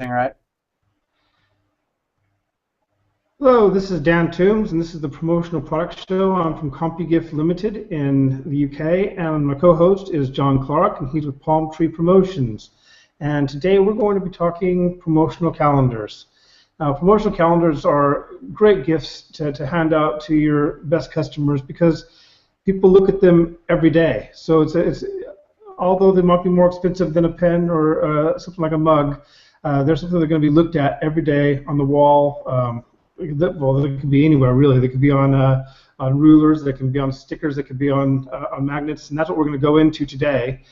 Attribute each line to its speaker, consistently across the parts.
Speaker 1: right?
Speaker 2: Hello, this is Dan Toombs, and this is the Promotional Product Show. I'm from CompuGift Limited in the UK, and my co-host is John Clark, and he's with Palm Tree Promotions. And today we're going to be talking promotional calendars. Now, promotional calendars are great gifts to hand out to your best customers because people look at them every day. So it's although they might be more expensive than a pen or something like a mug, there's something they're going to be looked at every day on the wall. Well, they could be anywhere really. They could be on rulers, they can be on stickers, they could be on magnets, and that's what we're going to go into today.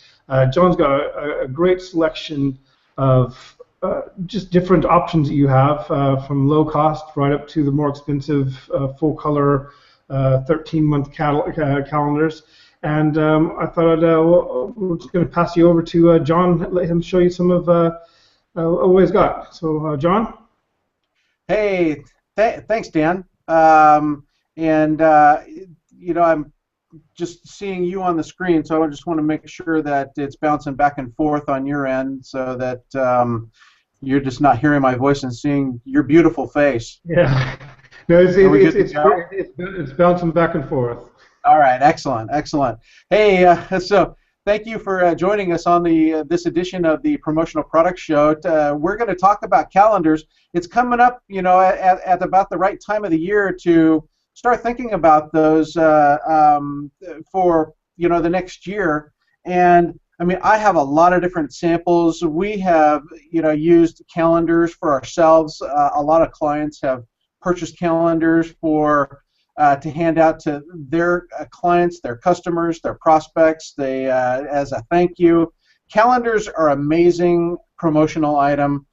Speaker 2: John's got a great selection of just different options that you have, from low cost right up to the more expensive full color 13-month calendars. And I thought we're just going to pass you over to John, let him show you some of what he's got. So, John?
Speaker 1: Hey, thanks, Dan. And I'm just seeing you on the screen, so I just want to make sure that it's bouncing back and forth on your end, so that you're just not hearing my voice and seeing your beautiful face.
Speaker 2: Yeah. No, it's bouncing back and forth.
Speaker 1: All right, excellent, excellent. Hey, so thank you for joining us on this edition of the Promotional Product Show. We're going to talk about calendars. It's coming up, at about the right time of the year to start thinking about those for the next year. And I mean, I have a lot of different samples. We have used calendars for ourselves. A lot of clients have purchased calendars to hand out to their clients, their customers, their prospects, as a thank you. Calendars are amazing promotional item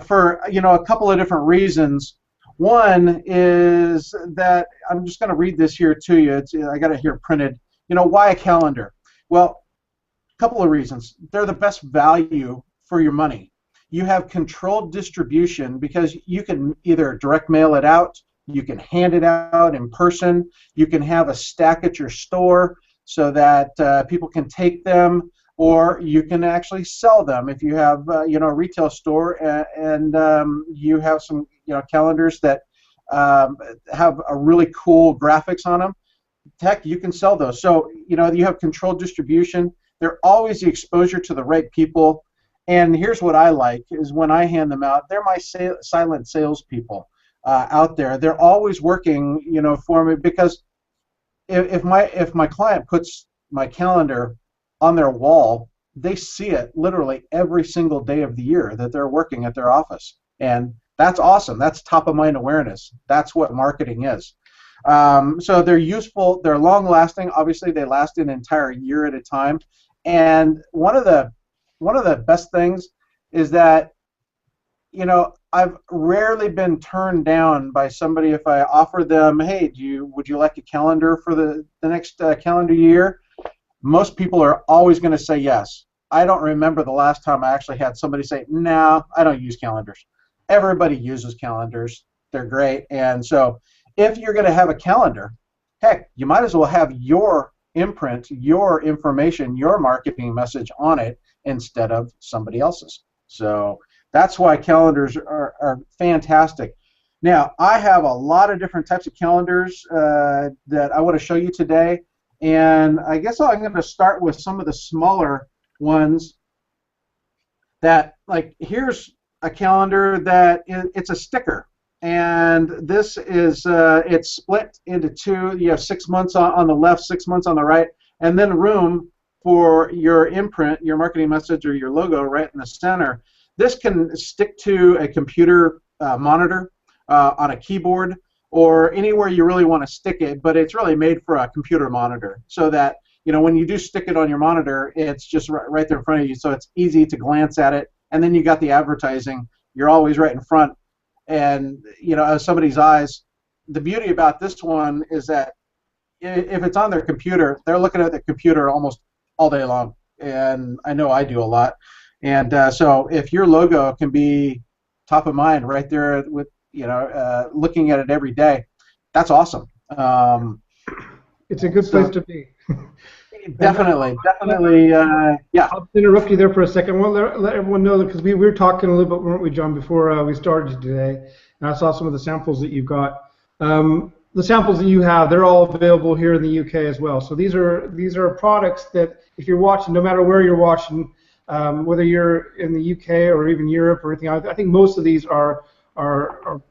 Speaker 1: for a couple of different reasons. One is that I'm just going to read this here to you. I got it here printed. Why a calendar? Well, a couple of reasons. They're the best value for your money. You have controlled distribution because you can either direct mail it out, you can hand it out in person, you can have a stack at your store so that people can take them, or you can actually sell them if you have a retail store and you have some calendars that have a really cool graphics on them. Heck, you can sell those. So you have controlled distribution. They're always the exposure to the right people. And here's what I like is when I hand them out, they're my silent salespeople. Out there, they're always working, for me, because if my client puts my calendar on their wall, they see it literally every single day of the year that they're working at their office, and that's awesome. That's top of mind awareness. That's what marketing is. So they're useful. They're long lasting. Obviously, they last an entire year at a time. And one of the best things is that I've rarely been turned down by somebody if I offer them, hey, would you like a calendar for the next calendar year? Most people are always going to say yes. I don't remember the last time I actually had somebody say, no, I don't use calendars. Everybody uses calendars. They're great. And so if you're going to have a calendar, heck, you might as well have your imprint, your information, your marketing message on it instead of somebody else's. So that's why calendars are fantastic. Now, I have a lot of different types of calendars that I want to show you today, and I guess I'm going to start with some of the smaller ones that, like, here's a calendar that it's a sticker, and this is it's split into two. You have 6 months on the left, 6 months on the right, and then room for your imprint, your marketing message, or your logo right in the center. This can stick to a computer monitor, on a keyboard, or anywhere you really want to stick it, but it's really made for a computer monitor so that when you do stick it on your monitor, it's just right there in front of you, so it's easy to glance at it, and then you got the advertising. You're always right in front, and of somebody's eyes. The beauty about this one is that if it's on their computer, they're looking at the computer almost all day long, and I know I do a lot. And so if your logo can be top of mind right there with, looking at it every day, that's awesome.
Speaker 2: It's a good place to be. And
Speaker 1: Definitely, definitely, yeah.
Speaker 2: I'll interrupt you there for a second. Well, let everyone know that because we were talking a little bit, weren't we, John, before we started today, and I saw some of the samples that you've got. The samples that you have, they're all available here in the UK as well. So these are products that if you're watching, no matter where you're watching, whether you're in the UK or even Europe or anything, I think most of these are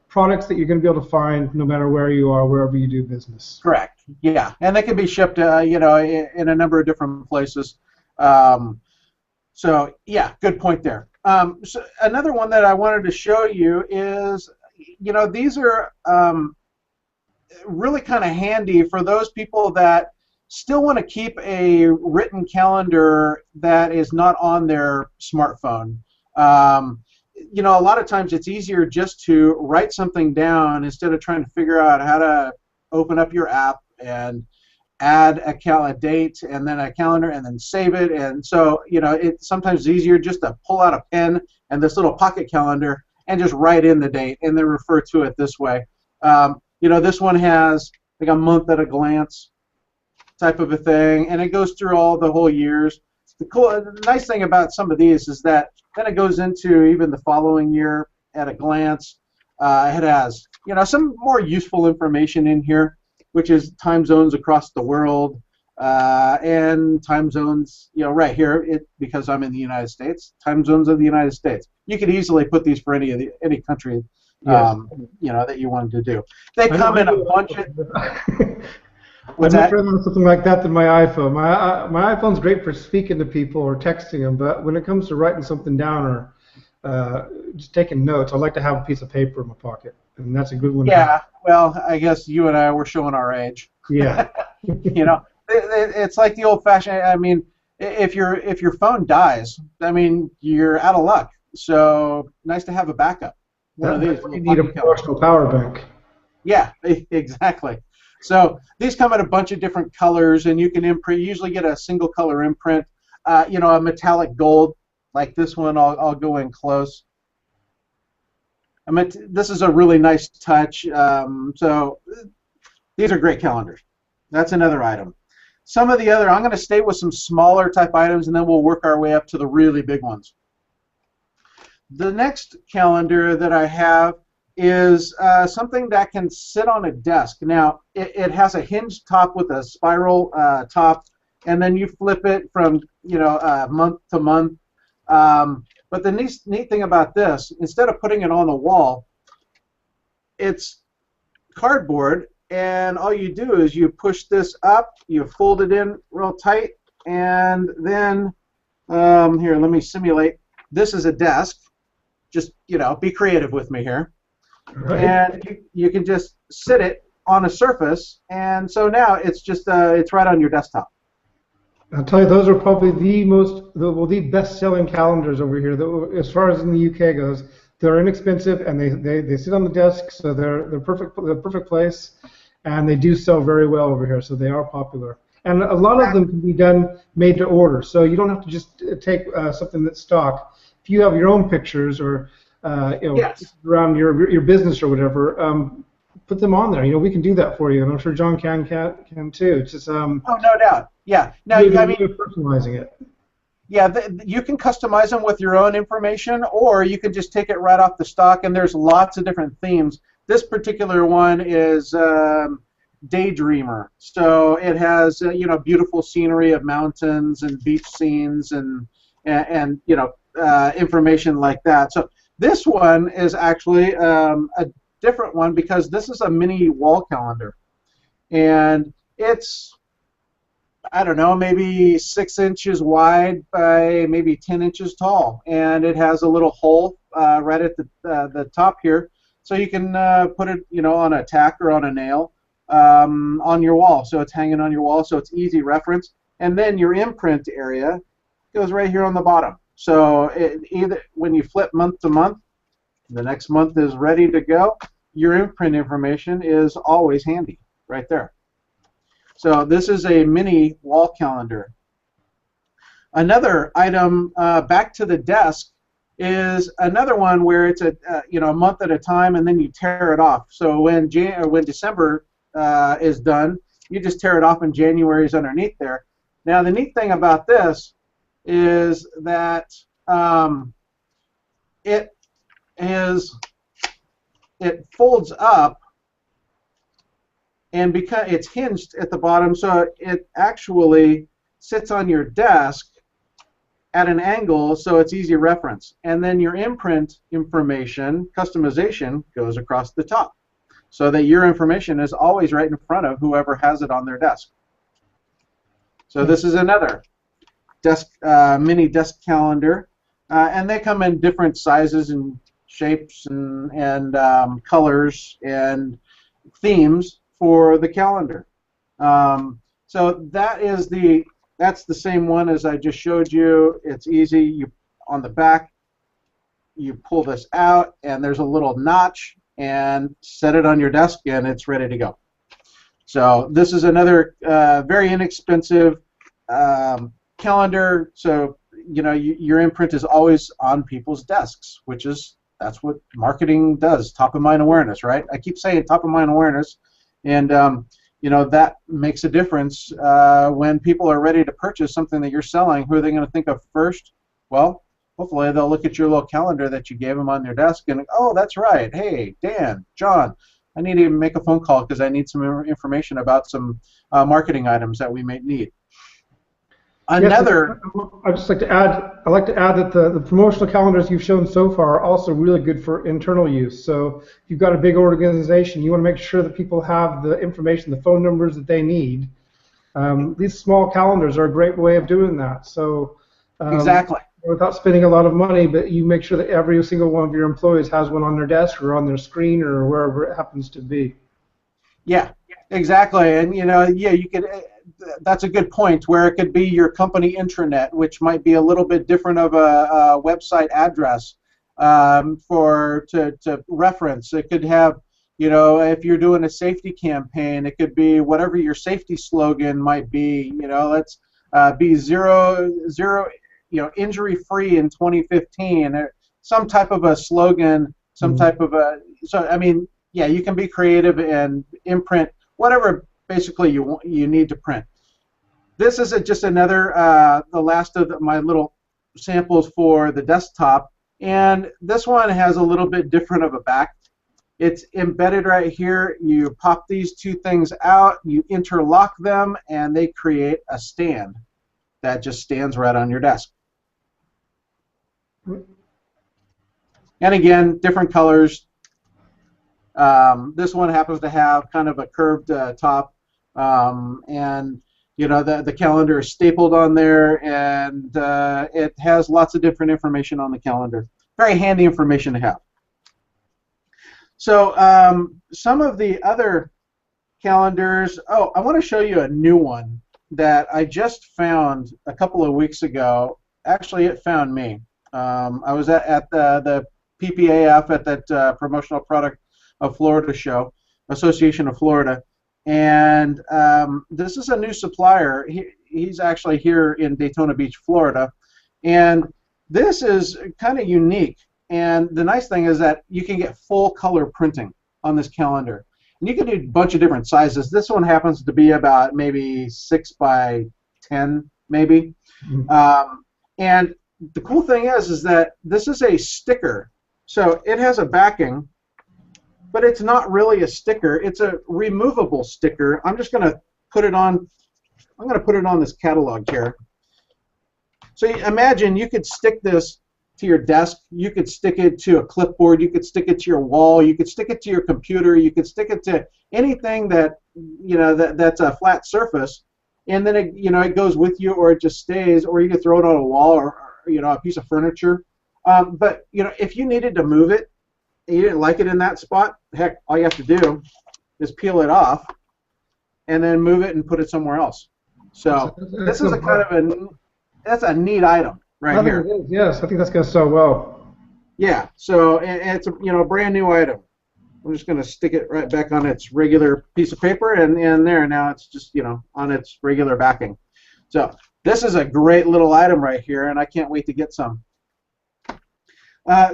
Speaker 2: products that you're going to be able to find no matter where you are, wherever you do business.
Speaker 1: Correct. Yeah, and they can be shipped, in a number of different places. Um, so yeah, good point there. So another one that I wanted to show you is, these are really kind of handy for those people that still want to keep a written calendar that is not on their smartphone. A lot of times it's easier just to write something down instead of trying to figure out how to open up your app and add a date and then a calendar and then save it. And so, it's sometimes easier just to pull out a pen and this little pocket calendar and just write in the date and then refer to it this way. This one has like a month at a glance type of a thing, and it goes through all the whole years. The nice thing about some of these is that then it goes into even the following year at a glance. It has, some more useful information in here, which is time zones across the world, and time zones, right here, because I'm in the United States, time zones of the United States. You could easily put these for any country,
Speaker 2: Yes.
Speaker 1: that you wanted to do. They
Speaker 2: I
Speaker 1: come in a
Speaker 2: know.
Speaker 1: bunch of.
Speaker 2: I'd
Speaker 1: What's
Speaker 2: much
Speaker 1: that?
Speaker 2: rather have something like that than my iPhone. My iPhone's great for speaking to people or texting them, but when it comes to writing something down or just taking notes, I like to have a piece of paper in my pocket, and that's a good one to have.
Speaker 1: Yeah. Well, I guess you and I were showing our age.
Speaker 2: Yeah.
Speaker 1: It's like the old-fashioned. I mean, if your phone dies, I mean, you're out of luck. So nice to have a backup. One of these.
Speaker 2: You need a professional power bank.
Speaker 1: Yeah, exactly. So these come in a bunch of different colors, and you can imprint. You usually get a single color imprint. A metallic gold like this one. I'll go in close. This is a really nice touch. So these are great calendars. That's another item. Some of the other, I'm going to stay with some smaller type items, and then we'll work our way up to the really big ones. The next calendar that I have is something that can sit on a desk. Now, it has a hinged top with a spiral top, and then you flip it from month to month. But the neat thing about this, instead of putting it on the wall, it's cardboard, and all you do is you push this up, you fold it in real tight, and then here, let me simulate. This is a desk. Just be creative with me here.
Speaker 2: Right.
Speaker 1: And you can just sit it on a surface, and so now it's just it's right on your desktop.
Speaker 2: I'll tell you, those are probably the best-selling calendars over here. As far as in the UK goes, they're inexpensive and they sit on the desk, so they're perfect. They're perfect place, and they do sell very well over here. So they are popular, and a lot of them can be done made to order. So you don't have to just take something that's stock. If you have your own pictures or
Speaker 1: Yes.
Speaker 2: around your business or whatever, put them on there. We can do that for you, and I'm sure John can too. It's just
Speaker 1: Oh, no doubt. Yeah. No,
Speaker 2: maybe
Speaker 1: I mean,
Speaker 2: personalizing it.
Speaker 1: yeah, you can customize them with your own information, or you can just take it right off the stock, and there's lots of different themes. This particular one is Daydreamer. So it has beautiful scenery of mountains and beach scenes and information like that. So this one is actually a different one because this is a mini wall calendar, and it's, I don't know, maybe 6 inches wide by maybe 10 inches tall, and it has a little hole right at the top here, so you can put it on a tack or on a nail on your wall, so it's hanging on your wall, so it's easy reference. And then your imprint area goes right here on the bottom. So either when you flip month to month, the next month is ready to go. Your imprint information is always handy right there. So this is a mini wall calendar. Another item back to the desk is another one where it's a month at a time, and then you tear it off. So when December is done, you just tear it off, and January is underneath there. Now, the neat thing about this is that it is it folds up, and because it's hinged at the bottom, so it actually sits on your desk at an angle, so it's easy reference. And then your imprint information, customization, goes across the top, so that your information is always right in front of whoever has it on their desk. So this is another desk mini desk calendar, and they come in different sizes and shapes and colors and themes for the calendar. So that's the same one as I just showed you. It's easy. You on the back, you pull this out, and there's a little notch, and set it on your desk, and it's ready to go. So this is another very inexpensive calendar. So your imprint is always on people's desks, that's what marketing does. Top of mind awareness, right? I keep saying top of mind awareness, and that makes a difference when people are ready to purchase something that you're selling. Who are they going to think of first? Well, hopefully they'll look at your little calendar that you gave them on their desk and, oh, that's right. Hey, Dan, John, I need to make a phone call because I need some information about some marketing items that we may need. Another.
Speaker 2: Yes, I'd just like to add. I'd like to add that the promotional calendars you've shown so far are also really good for internal use. So if you've got a big organization, you want to make sure that people have the information, the phone numbers that they need. These small calendars are a great way of doing that. So
Speaker 1: exactly.
Speaker 2: Without spending a lot of money, but you make sure that every single one of your employees has one on their desk or on their screen or wherever it happens to be.
Speaker 1: Yeah, exactly. And you could. That's a good point, where it could be your company intranet, which might be a little bit different of a website address to reference. It could have, if you're doing a safety campaign, it could be whatever your safety slogan might be. Let's be zero injury free in 2015. Some type of a slogan, some type of a. So I mean, yeah, you can be creative and imprint whatever. Basically, you need to print. This is just another, the last of my little samples for the desktop, and this one has a little bit different of a back. It's embedded right here. You pop these two things out, you interlock them, and they create a stand that just stands right on your desk. And again, different colors. This one happens to have kind of a curved top. And the calendar is stapled on there, and it has lots of different information on the calendar. Very handy information to have. So some of the other calendars. Oh, I want to show you a new one that I just found a couple of weeks ago. Actually, it found me. I was at the PPAF at that Promotional Product of Florida show, Association of Florida. And this is a new supplier. He's actually here in Daytona Beach, Florida. And this is kind of unique. And the nice thing is that you can get full color printing on this calendar. And you can do a bunch of different sizes. This one happens to be about maybe 6 by 10, maybe. Mm-hmm. And the cool thing is that this is a sticker. So it has a backing, but it's not really a sticker. It's a removable sticker. I'm just going to put it on. I'm going to put it on this catalog here. So imagine you could stick this to your desk. You could stick it to a clipboard. You could stick it to your wall. You could stick it to your computer. You could stick it to anything that that's a flat surface, and then it goes with you, or it just stays, or you could throw it on a wall or a piece of furniture. But if you needed to move it, you didn't like it in that spot, heck, all you have to do is peel it off and then move it and put it somewhere else. So this is that's a neat item right here.
Speaker 2: It is, yes, I think that's going to sell well.
Speaker 1: Yeah, so it's a brand new item. I'm just going to stick it right back on its regular piece of paper, and there now it's just on its regular backing. So this is a great little item right here, and I can't wait to get some.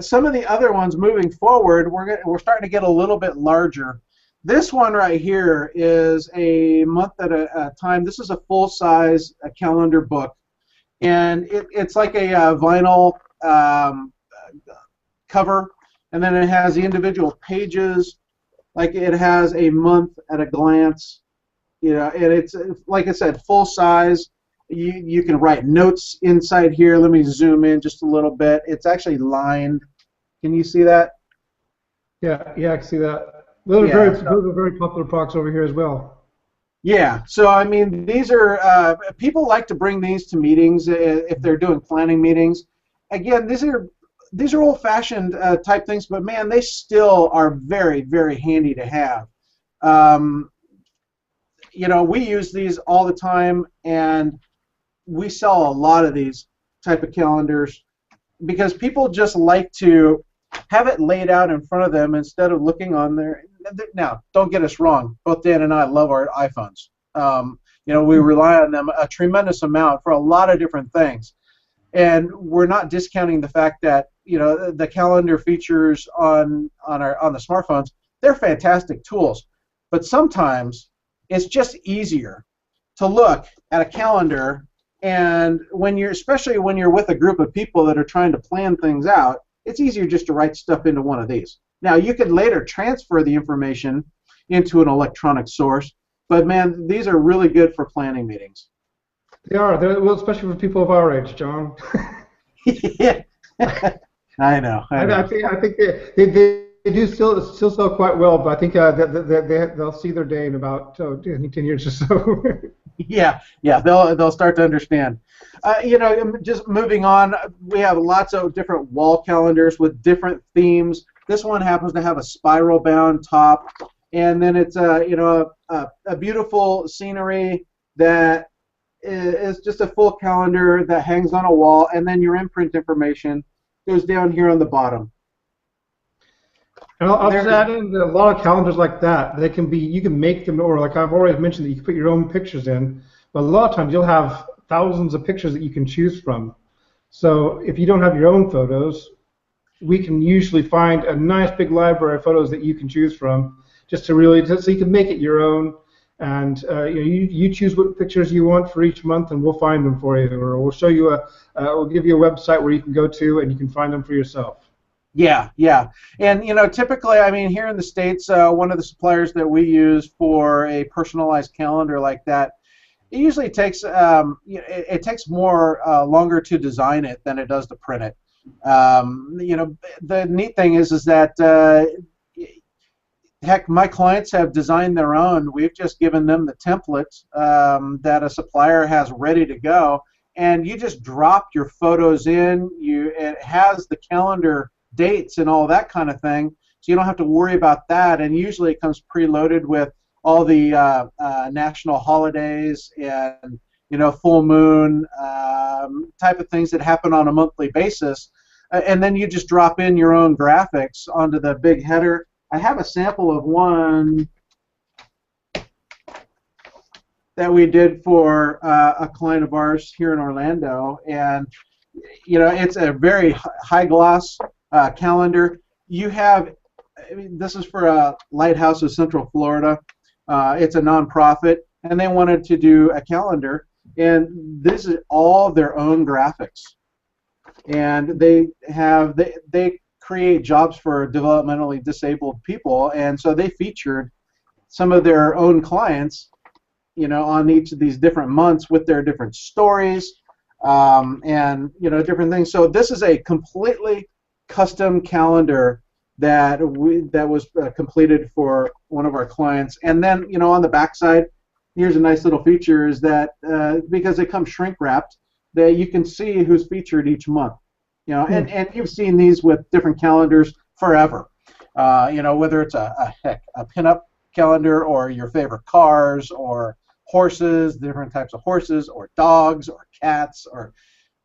Speaker 1: Some of the other ones moving forward, we're starting to get a little bit larger. This one right here is a month at a time. This is a full-size calendar book, and it's like a vinyl cover, and then it has the individual pages. Like it has a month at a glance, and it's like I said, full size. You can write notes inside here. Let me zoom in just a little bit. It's actually lined. Can you see that?
Speaker 2: Yeah, yeah, I can see that.
Speaker 1: Yeah.
Speaker 2: Those are very popular products over here as well.
Speaker 1: Yeah, so I mean, these are people like to bring these to meetings if they're doing planning meetings. Again, these are old-fashioned type things, but man, they still are very, very handy to have. Um, we use these all the time, and we sell a lot of these type of calendars because people just like to have it laid out in front of them instead of looking on there. Now, don't get us wrong. Both Dan and I love our iPhones. We rely on them a tremendous amount for a lot of different things. And we're not discounting the fact that the calendar features on the smartphones, they're fantastic tools. But sometimes it's just easier to look at a calendar, and especially when you're with a group of people that are trying to plan things out, it's easier just to write stuff into one of these. Now, you could later transfer the information into an electronic source, but man, these are really good for planning meetings.
Speaker 2: They are. Well, especially for people of our age, John.
Speaker 1: Yeah. I know.
Speaker 2: I think they do still sell quite well, but I think they'll see their day in about 10 years or so.
Speaker 1: Yeah, they'll start to understand. Just moving on, we have lots of different wall calendars with different themes. This one happens to have a spiral bound top, and then it's a beautiful scenery that is just a full calendar that hangs on a wall, and then your imprint information goes down here on the bottom.
Speaker 2: And I'll just add in that a lot of calendars like that, you can make them, or like I've already mentioned, that you can put your own pictures in, but a lot of times you'll have thousands of pictures that you can choose from. So if you don't have your own photos, we can usually find a nice big library of photos that you can choose from, so you can make it your own. And you choose what pictures you want for each month, and we'll find them for you, or we'll show you we'll give you a website where you can go to and you can find them for yourself.
Speaker 1: Yeah, and typically, I mean, here in the States, one of the suppliers that we use for a personalized calendar like that, it usually takes it takes more longer to design it than it does to print it. The neat thing is that heck, my clients have designed their own. We've just given them the template that a supplier has ready to go, and you just drop your photos in. It has the calendar dates and all that kind of thing, so you don't have to worry about that. And usually it comes preloaded with all the national holidays and full moon type of things that happen on a monthly basis, and then you just drop in your own graphics onto the big header. I have a sample of one that we did for a client of ours here in Orlando, and it's a very high gloss calendar. This is for a lighthouse of Central Florida. It's a nonprofit, and they wanted to do a calendar, and this is all their own graphics, and they create jobs for developmentally disabled people, and so they featured some of their own clients, on each of these different months with their different stories, and different things. So this is a completely custom calendar that was completed for one of our clients. And then on the back side, here's a nice little feature, is that because they come shrink wrapped, that you can see who's featured each month. And you've seen these with different calendars forever. Whether it's a pinup calendar, or your favorite cars, or horses, different types of horses, or dogs, or cats, or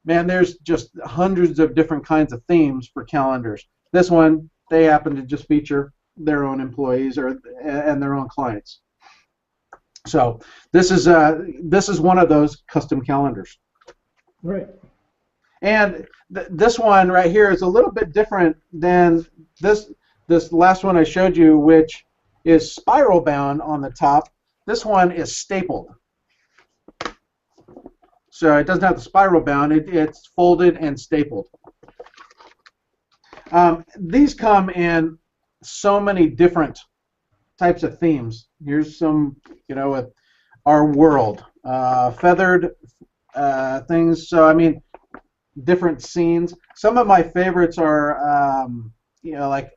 Speaker 1: man, there's just hundreds of different kinds of themes for calendars. This one, they happen to just feature their own employees and their own clients. So this is one of those custom calendars.
Speaker 2: Right.
Speaker 1: And this one right here is a little bit different than this last one I showed you, which is spiral bound on the top. This one is stapled. So it doesn't have the spiral bound. It's folded and stapled. These come in so many different types of themes. Here's some, with our world, feathered things. So I mean, different scenes. Some of my favorites are, like,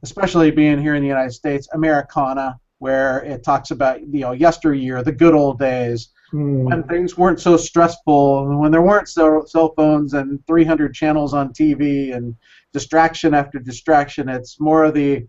Speaker 1: especially being here in the United States, Americana, where it talks about, yesteryear, the good old days, when things weren't so stressful, when there weren't cell phones and 300 channels on TV and distraction after distraction. It's more of the,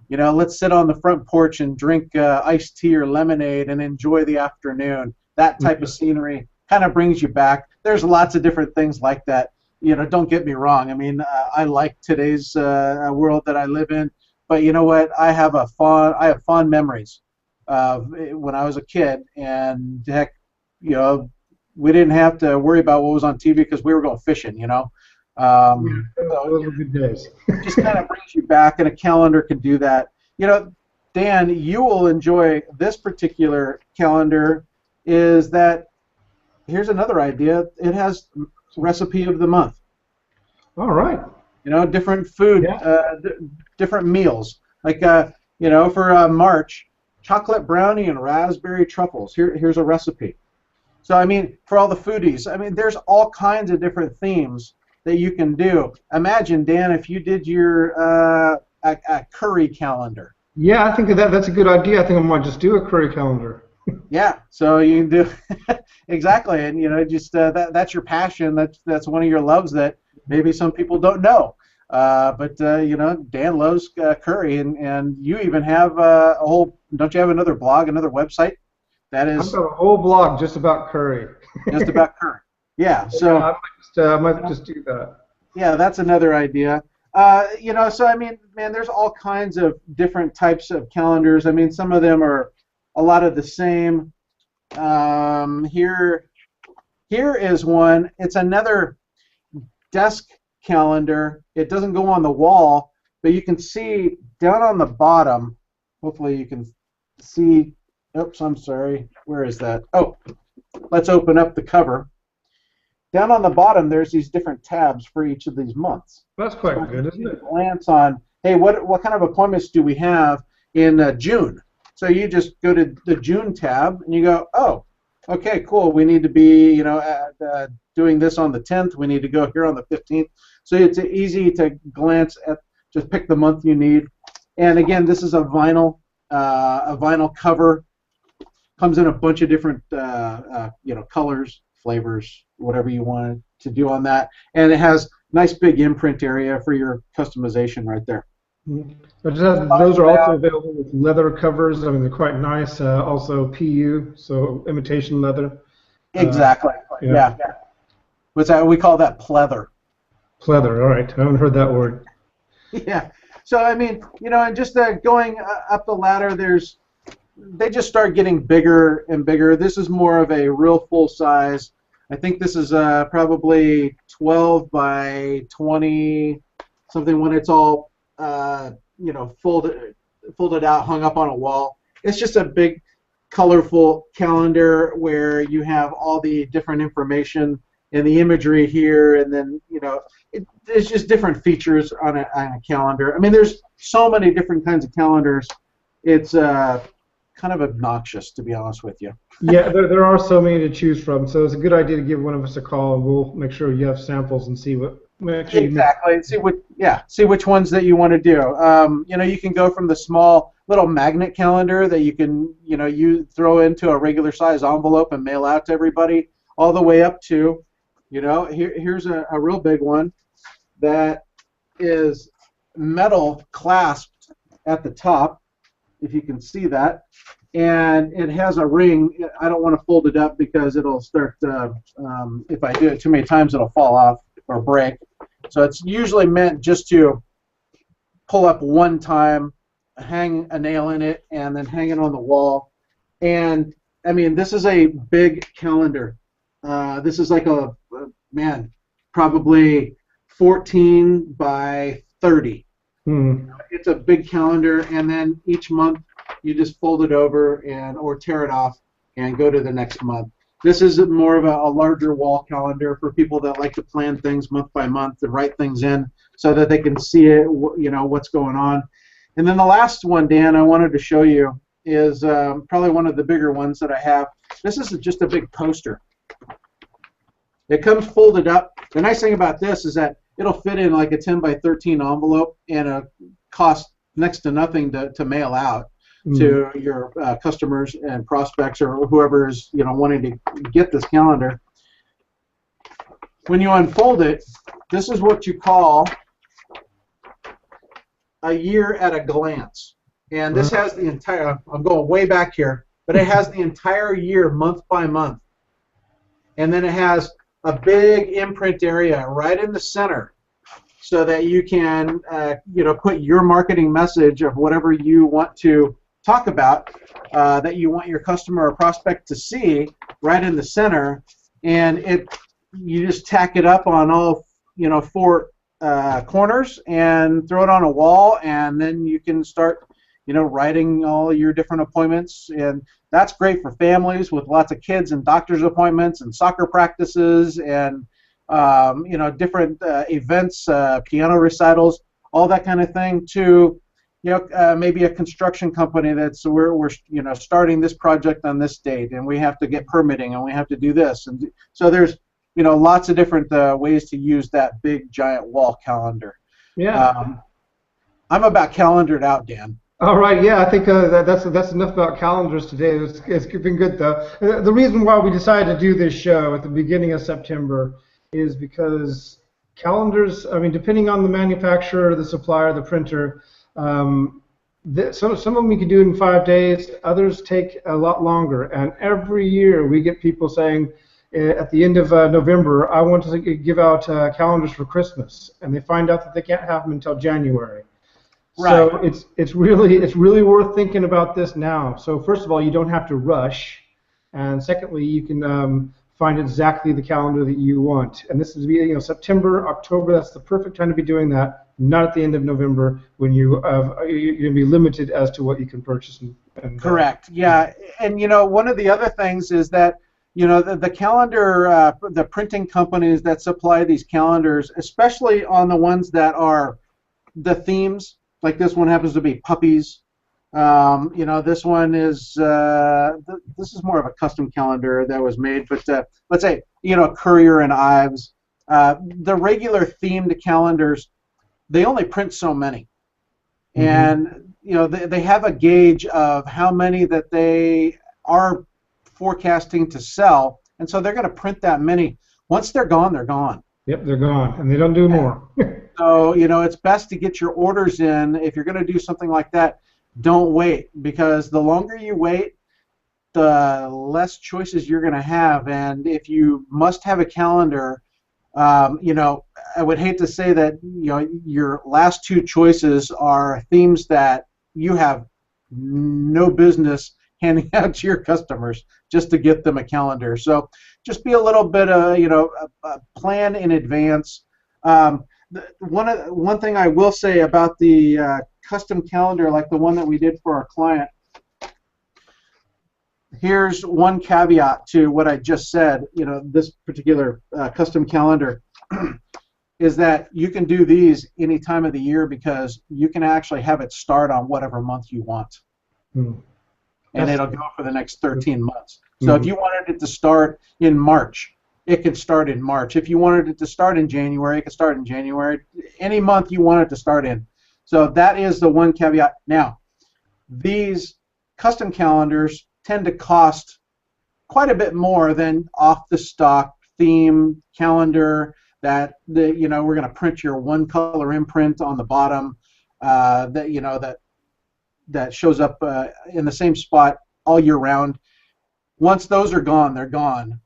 Speaker 1: let's sit on the front porch and drink iced tea or lemonade and enjoy the afternoon. That type of scenery kind of brings you back. There's lots of different things like that. Don't get me wrong. I mean, I like today's world that I live in, but you know what? I have fond memories of when I was a kid, and heck, we didn't have to worry about what was on TV because we were going fishing.
Speaker 2: Those were good days.
Speaker 1: It just kind of brings you back, and a calendar can do that. Dan, you will enjoy this particular calendar. Is that here's another idea. It has recipe of the month.
Speaker 2: All right.
Speaker 1: Different food, different meals. Like, for March, chocolate brownie and raspberry truffles. Here's a recipe. So, I mean, for all the foodies, I mean, there's all kinds of different themes that you can do. Imagine, Dan, if you did your a curry calendar.
Speaker 2: Yeah, I think that's a good idea. I think I might just do a curry calendar.
Speaker 1: Yeah, so you can do exactly, and just that's your passion. That's one of your loves that maybe some people don't know. But Dan loves curry, and you even have a whole. Don't you have another blog, another website? That is.
Speaker 2: I've got a whole blog just about curry.
Speaker 1: Just about curry. Yeah. So
Speaker 2: I might just do that.
Speaker 1: Yeah, that's another idea. So I mean, man, there's all kinds of different types of calendars. I mean, some of them are a lot of the same. Here is one. It's another desk calendar. It doesn't go on the wall, but you can see down on the bottom. Hopefully you can see. Oops, I'm sorry. Where is that? Oh, let's open up the cover. Down on the bottom, there's these different tabs for each of these months.
Speaker 2: That's quite good, isn't it?
Speaker 1: Glance on, hey, what kind of appointments do we have in June? So you just go to the June tab and you go, oh, okay, cool. We need to be, doing this on the 10th. We need to go here on the 15th. So it's easy to glance at, just pick the month you need. And again, this is a vinyl cover. Comes in a bunch of different, colors, flavors, whatever you want to do on that. And it has nice big imprint area for your customization right there.
Speaker 2: But those are also available with leather covers. I mean, they're quite nice. Also PU, so imitation leather.
Speaker 1: Exactly. Yeah. What's that? We call that pleather.
Speaker 2: Pleather. All right. I haven't heard that word.
Speaker 1: Yeah. So I mean, and just going up the ladder, they just start getting bigger and bigger. This is more of a real full size. I think this is probably 12 by 20 something when it's all folded out, hung up on a wall. It's just a big, colorful calendar where you have all the different information and the imagery here, and then it's just different features on a calendar. I mean, there's so many different kinds of calendars. It's kind of obnoxious, to be honest with you.
Speaker 2: Yeah, there are so many to choose from, so it's a good idea to give one of us a call, and we'll make sure you have samples and see what.
Speaker 1: Exactly. See which ones that you want to do. You can go from the small little magnet calendar that you can, you throw into a regular size envelope and mail out to everybody, all the way up to, here's a real big one that is metal clasped at the top, if you can see that, and it has a ring. I don't want to fold it up because it'll start, if I do it too many times, it'll fall off or break. So it's usually meant just to pull up one time, hang a nail in it, and then hang it on the wall. And I mean, this is a big calendar. This is like probably 14 by 30. It's a big calendar, and then each month you just fold it over and or tear it off and go to the next month. This is more of a larger wall calendar for people that like to plan things month by month and write things in so that they can see it, what's going on. And then the last one, Dan, I wanted to show you is probably one of the bigger ones that I have. This is just a big poster. It comes folded up. The nice thing about this is that it'll fit in like a 10 by 13 envelope and it costs next to nothing to mail out to your customers and prospects or whoever is wanting to get this calendar. When you unfold it, this is what you call a year at a glance. And this has the entire, I'm going way back here, but it has the entire year month by month. And then it has a big imprint area right in the center so that you can put your marketing message of whatever you want to talk about that you want your customer or prospect to see right in the center, and you just tack it up on all four corners and throw it on a wall, and then you can start writing all your different appointments. And that's great for families with lots of kids and doctor's appointments and soccer practices and different events, piano recitals, all that kind of thing. To maybe a construction company that's we're starting this project on this date, and we have to get permitting, and we have to do this, and so there's lots of different ways to use that big giant wall calendar.
Speaker 2: Yeah.
Speaker 1: I'm about calendared out, Dan.
Speaker 2: All right, yeah, I think that's enough about calendars today. It's been good, though. The reason why we decided to do this show at the beginning of September is because calendars, I mean, depending on the manufacturer, the supplier, the printer, some of them you can do in 5 days, others take a lot longer. And every year we get people saying, at the end of November, I want to give out calendars for Christmas, and they find out that they can't have them until January. Right. So it's really worth thinking about this now. So first of all, you don't have to rush, and secondly, you can find exactly the calendar that you want. And this is September, October. That's the perfect time to be doing that. Not at the end of November when you're going to be limited as to what you can purchase.
Speaker 1: Correct. Yeah, and one of the other things is that the calendar, the printing companies that supply these calendars, especially on the ones that are the themes. Like this one happens to be puppies. This one is this is more of a custom calendar that was made. But let's say Courier and Ives. The regular themed calendars, they only print so many, and they have a gauge of how many that they are forecasting to sell, and so they're going to print that many. Once they're gone, they're gone.
Speaker 2: Yep, they're gone, and they don't do more.
Speaker 1: So, it's best to get your orders in. If you're going to do something like that, don't wait, because the longer you wait, the less choices you're going to have. And if you must have a calendar, I would hate to say that, your last two choices are themes that you have no business handing out to your customers just to get them a calendar. So just be a little bit plan in advance. One thing I will say about the custom calendar, like the one that we did for our client, here's one caveat to what I just said. This particular custom calendar is that you can do these any time of the year, because you can actually have it start on whatever month you want. And it'll go for the next 13 months. So if you wanted it to start in March, it could start in March. If you wanted it to start in January, it could start in January. Any month you want it to start in. So that is the one caveat. Now, these custom calendars tend to cost quite a bit more than off-the-stock theme calendar that we're going to print your one-color imprint on the bottom that shows up in the same spot all year round. Once those are gone, they're gone.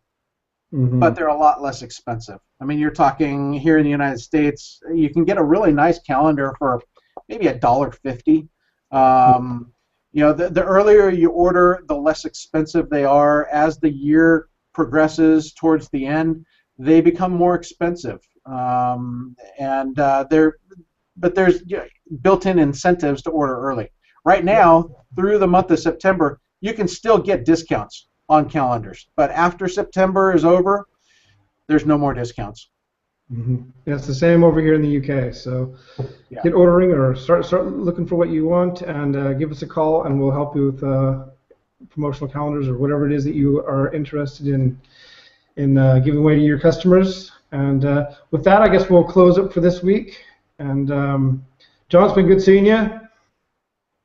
Speaker 1: But they're a lot less expensive. I mean, you're talking here in the United States, you can get a really nice calendar for maybe $1.50. The earlier you order, the less expensive they are. As the year progresses towards the end, they become more expensive. But there's built-in incentives to order early. right now, through the month of September, you can still get discounts on calendars. But after September is over, there's no more discounts.
Speaker 2: Yeah, it's the same over here in the UK. So
Speaker 1: Yeah.
Speaker 2: get ordering or start looking for what you want, and give us a call, and we'll help you with promotional calendars or whatever it is that you are interested in giving away to your customers. And with that, I guess we'll close up for this week. And John, it's been good seeing you.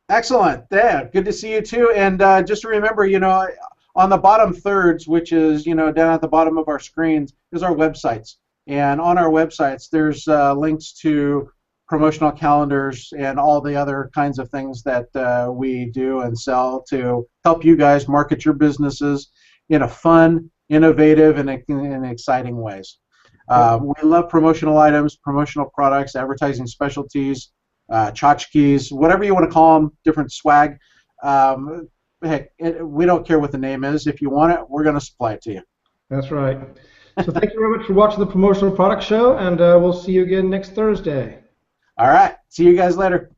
Speaker 1: Excellent. Yeah, good to see you too. And just remember, on the bottom thirds, which is, down at the bottom of our screens, is our websites. And on our websites, there's links to promotional calendars and all the other kinds of things that we do and sell to help you guys market your businesses in a fun, innovative, and exciting ways. We love promotional items, promotional products, advertising specialties, tchotchkes, whatever you want to call them, different swag. Heck, we don't care what the name is. If you want it, we're going to supply it to you.
Speaker 2: That's right. So thank you very much for watching the Promotional Product Show, and we'll see you again next Thursday.
Speaker 1: All right. See you guys later.